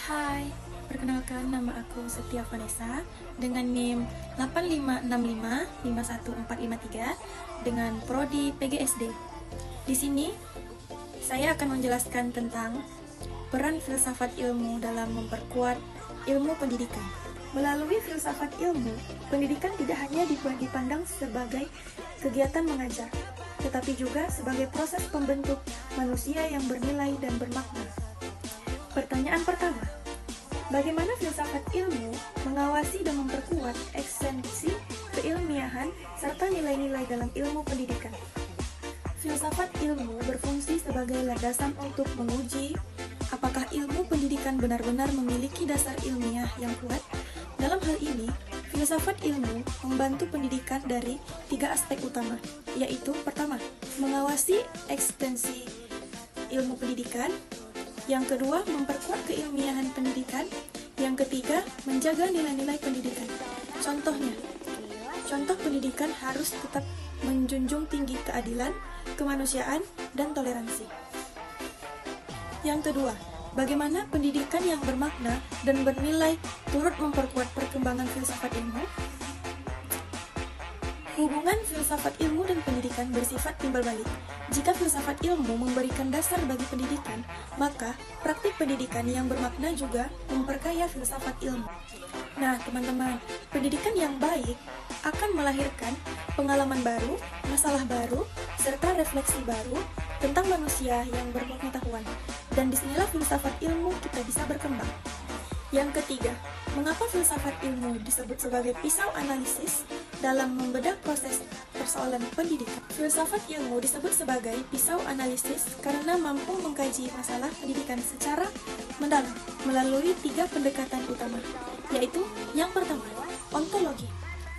Hai, perkenalkan nama aku Setia Vanessa dengan NIM 85655143 dengan prodi PGSD. Di sini saya akan menjelaskan tentang peran filsafat ilmu dalam memperkuat ilmu pendidikan. Melalui filsafat ilmu, pendidikan tidak hanya dipandang sebagai kegiatan mengajar, tetapi juga sebagai proses pembentuk manusia yang bernilai dan bermakna. Pertanyaan pertama, bagaimana filsafat ilmu mengawasi dan memperkuat esensi keilmiahan serta nilai-nilai dalam ilmu pendidikan? Filsafat ilmu berfungsi sebagai landasan untuk menguji apakah ilmu pendidikan benar-benar memiliki dasar ilmiah yang kuat. Dalam hal ini, filsafat ilmu membantu pendidikan dari 3 aspek utama, yaitu pertama, mengawasi ekstensi ilmu pendidikan, yang kedua, memperkuat keilmiahan pendidikan, yang ketiga, menjaga nilai-nilai pendidikan. Contoh pendidikan harus tetap menjunjung tinggi keadilan, kemanusiaan, dan toleransi. Yang kedua, bagaimana pendidikan yang bermakna dan bernilai turut memperkuat perkembangan filsafat ilmu? Hubungan filsafat ilmu dan pendidikan bersifat timbal balik. Jika filsafat ilmu memberikan dasar bagi pendidikan, maka praktik pendidikan yang bermakna juga memperkaya filsafat ilmu. Nah, teman-teman, pendidikan yang baik akan melahirkan pengalaman baru, masalah baru, serta refleksi baru tentang manusia yang berpengetahuan. Dan disinilah filsafat ilmu kita bisa berkembang. Yang ketiga, mengapa filsafat ilmu disebut sebagai pisau analisis dalam membedah proses persoalan pendidikan? Filsafat ilmu disebut sebagai pisau analisis karena mampu mengkaji masalah pendidikan secara mendalam melalui 3 pendekatan utama, yaitu yang pertama, ontologi.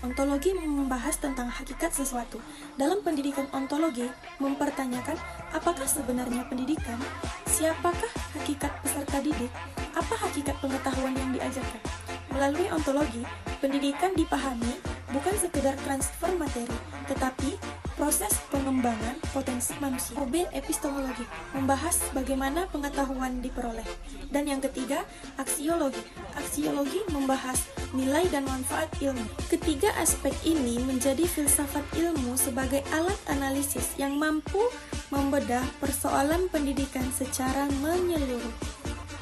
Ontologi membahas tentang hakikat sesuatu. Dalam pendidikan ontologi mempertanyakan apakah sebenarnya pendidikan, siapakah hakikat peserta didik, apa hakikat pengetahuan yang diajarkan. Melalui ontologi, pendidikan dipahami bukan sekedar transfer materi, tetapi proses pengembangan potensi manusia. OB epistemologi membahas bagaimana pengetahuan diperoleh. Dan yang ketiga, aksiologi. Aksiologi membahas nilai dan manfaat ilmu. Ketiga aspek ini menjadi filsafat ilmu sebagai alat analisis yang mampu membedah persoalan pendidikan secara menyeluruh.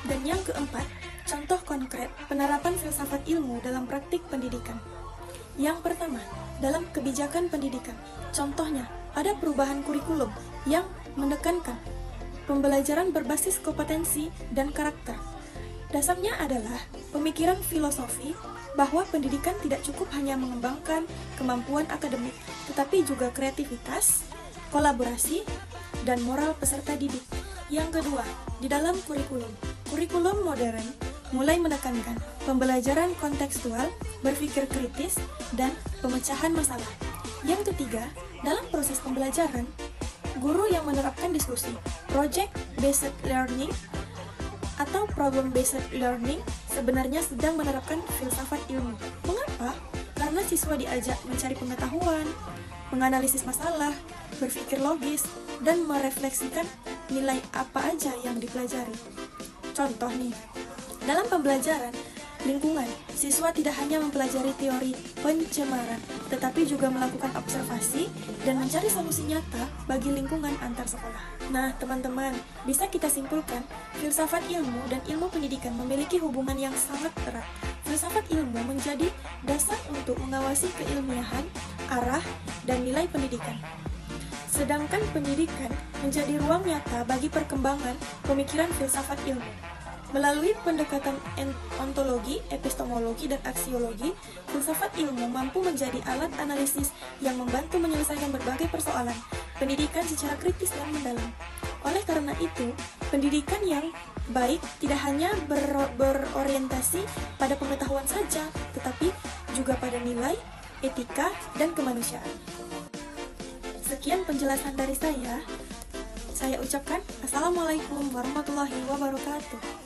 Dan yang keempat, contoh konkret penerapan filsafat ilmu dalam praktik pendidikan. Yang pertama, dalam kebijakan pendidikan. Contohnya, ada perubahan kurikulum yang menekankan pembelajaran berbasis kompetensi dan karakter. Dasarnya adalah pemikiran filosofi bahwa pendidikan tidak cukup hanya mengembangkan kemampuan akademik, tetapi juga kreativitas, kolaborasi, dan moral peserta didik. Yang kedua, di dalam kurikulum. Kurikulum modern mulai menekankan pembelajaran kontekstual, berpikir kritis, dan pemecahan masalah. Yang ketiga, dalam proses pembelajaran, guru yang menerapkan diskusi, project-based learning, atau problem-based learning sebenarnya sedang menerapkan filsafat ilmu. Mengapa? Karena siswa diajak mencari pengetahuan, menganalisis masalah, berpikir logis, dan merefleksikan nilai apa aja yang dipelajari. Contoh nih, dalam pembelajaran lingkungan, siswa tidak hanya mempelajari teori pencemaran, tetapi juga melakukan observasi dan mencari solusi nyata bagi lingkungan antar sekolah. Nah, teman-teman, bisa kita simpulkan, filsafat ilmu dan ilmu pendidikan memiliki hubungan yang sangat erat. Filsafat ilmu menjadi dasar untuk mengawasi keilmiahan, arah, dan nilai pendidikan. Sedangkan pendidikan menjadi ruang nyata bagi perkembangan pemikiran filsafat ilmu. Melalui pendekatan ontologi, epistemologi, dan aksiologi, filsafat ilmu mampu menjadi alat analisis yang membantu menyelesaikan berbagai persoalan pendidikan secara kritis dan mendalam. Oleh karena itu, pendidikan yang baik tidak hanya berorientasi pada pengetahuan saja, tetapi juga pada nilai, etika, dan kemanusiaan. Sekian penjelasan dari saya ucapkan Assalamualaikum warahmatullahi wabarakatuh.